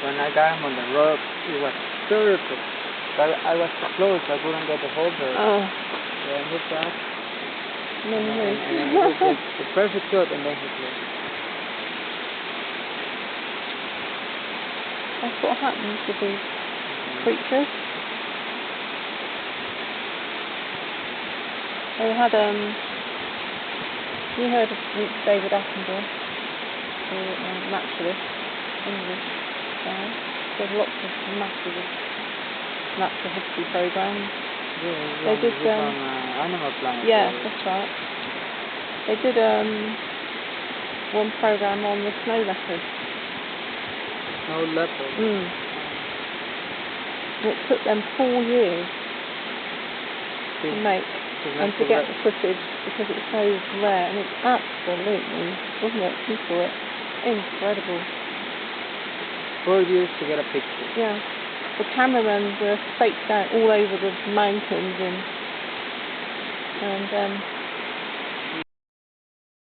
When I got him on the rope, it was perfect. But I was too close, I couldn't get the hold there. Oh. So I hit that. And then And it was the perfect shot, and then he flew. That's what happens with these creatures. They had, you heard of David Attenborough, the naturalist, English guy. There's lots of massive natural history programs. Yeah, They did on Animal Planet. Yeah, that's right. They did one program on the snow leopard. Snow leopard. It took them 4 years to make and to get the footage because it's so rare, and it's absolutely, wasn't it? You saw it. Incredible. 4 years to get a picture. Yeah. The cameramen were staked out all over the mountains and